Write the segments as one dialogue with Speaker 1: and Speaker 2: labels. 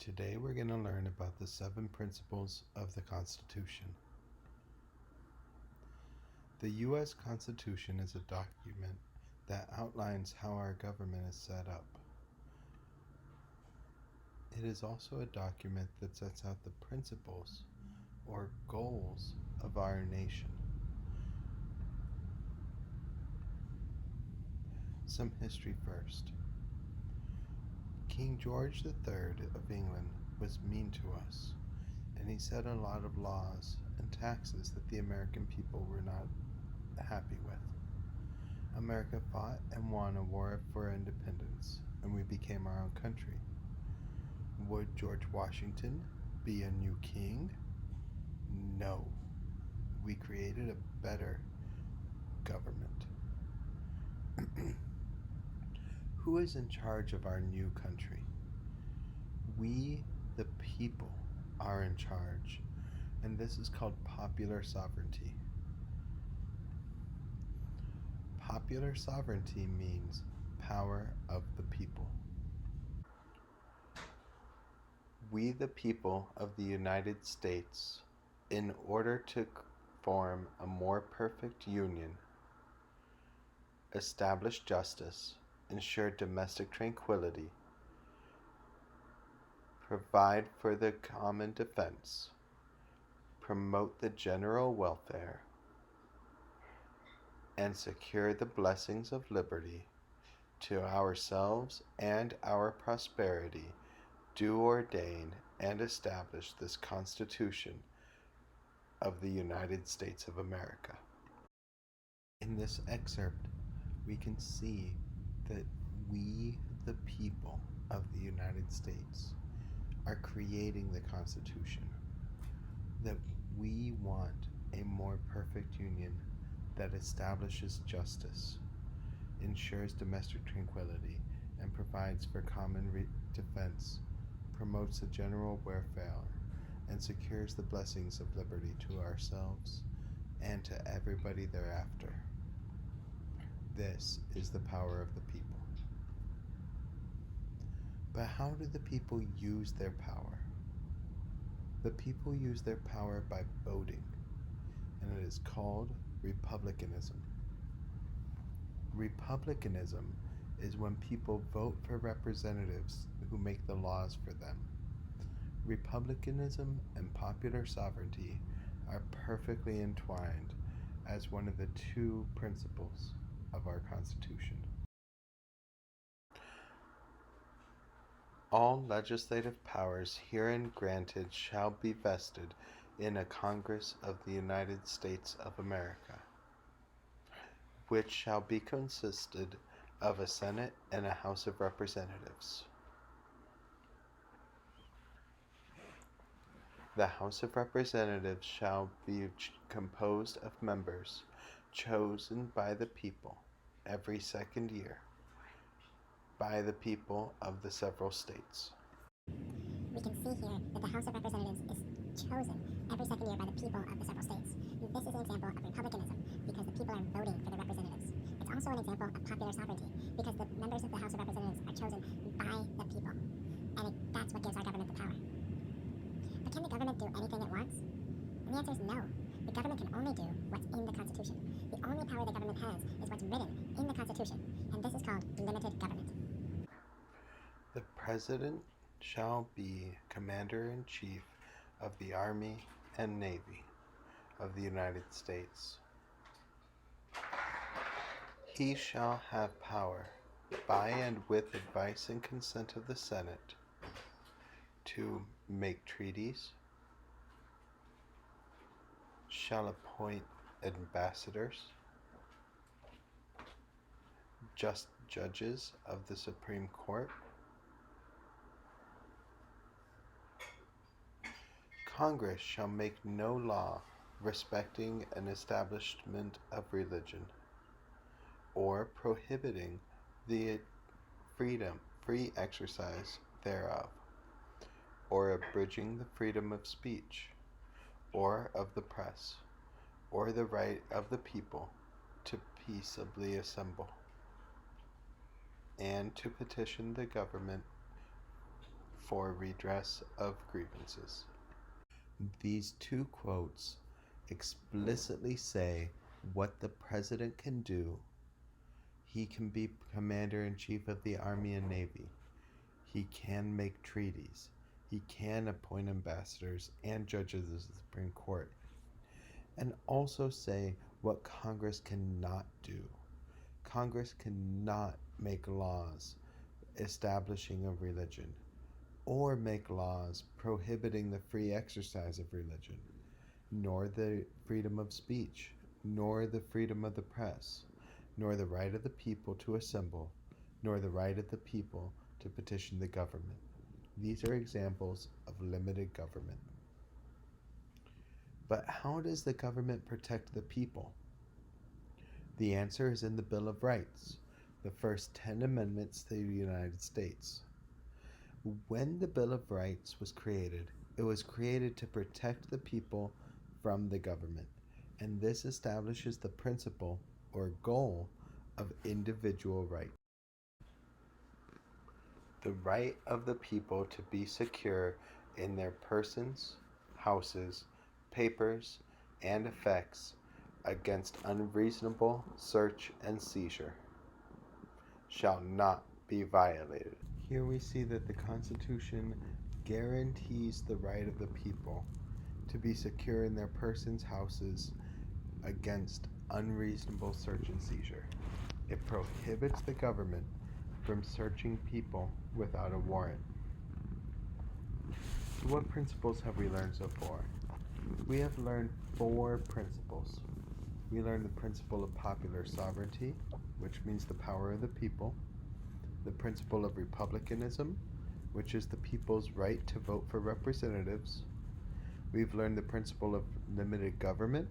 Speaker 1: Today we're going to learn about the 7 principles of the Constitution. The U.S. Constitution is a document that outlines how our government is set up. It is also a document that sets out the principles or goals of our nation. Some history first. King George III of England was mean to us, and he set a lot of laws and taxes that the American people were not happy with. America fought and won a war for independence, and we became our own country. Would George Washington be a new king? No. We created a better government. Who is in charge of our new country? We, the people, are in charge, and this is called popular sovereignty. Popular sovereignty means power of the people. We, the people of the United States, in order to form a more perfect union, establish justice, ensure domestic tranquility, provide for the common defense, promote the general welfare, and secure the blessings of liberty to ourselves and our prosperity, do ordain and establish this Constitution of the United States of America. In this excerpt, we can see that we, the people of the United States, are creating the Constitution, that we want a more perfect union that establishes justice, ensures domestic tranquility, and provides for common defense, promotes the general welfare, and secures the blessings of liberty to ourselves and to everybody thereafter. This is the power of the people. But how do the people use their power? The people use their power by voting, and it is called Republicanism. Republicanism is when people vote for representatives who make the laws for them. Republicanism and popular sovereignty are perfectly entwined as one of the 2 principles of our Constitution. All legislative powers herein granted shall be vested in a Congress of the United States of America, which shall be consisted of a Senate and a House of Representatives. The House of Representatives shall be composed of members chosen by the people every 2nd year by the people of the several states.
Speaker 2: We can see here that the House of Representatives is chosen every 2nd year by the people of the several states. This is an example of republicanism because the people are voting for the representatives. It's also an example of popular sovereignty because the members of the House of Representatives are chosen by the people, and that's what gives our government the power. But can the government do anything it wants? And the answer is no. The government can only do what's in the Constitution. The only power the government has is what's written in the Constitution, and this is called limited government.
Speaker 1: The President shall be Commander-in-Chief of the Army and Navy of the United States. He shall have power, by and with advice and consent of the Senate, to make treaties, shall appoint ambassadors, just judges of the Supreme Court, Congress shall make no law respecting an establishment of religion, or prohibiting the free exercise thereof, or abridging the freedom of speech, or of the press, or the right of the people to peaceably assemble, and to petition the government for redress of grievances. These two quotes explicitly say what the president can do. He can be commander-in-chief of the Army and Navy. He can make treaties. He can appoint ambassadors and judges of the Supreme Court. And also say what Congress cannot do. Congress cannot make laws establishing a religion or make laws prohibiting the free exercise of religion, nor the freedom of speech, nor the freedom of the press, nor the right of the people to assemble, nor the right of the people to petition the government. These are examples of limited government. But how does the government protect the people? The answer is in the Bill of Rights, the first 10 amendments to the United States. When the Bill of Rights was created, it was created to protect the people from the government, and this establishes the principle or goal of individual rights. The right of the people to be secure in their persons, houses, papers, and effects against unreasonable search and seizure shall not be violated. Here we see that the Constitution guarantees the right of the people to be secure in their persons, houses, against unreasonable search and seizure. It prohibits the government from searching people without a warrant. So what principles have we learned so far? We have learned 4 principles. We learned the principle of popular sovereignty, which means the power of the people. The principle of republicanism, which is the people's right to vote for representatives. We've learned the principle of limited government,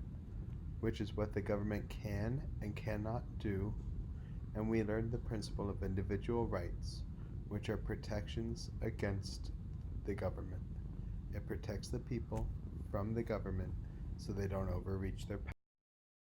Speaker 1: which is what the government can and cannot do. And we learned the principle of individual rights, which are protections against the government. It protects the people from the government so they don't overreach their power.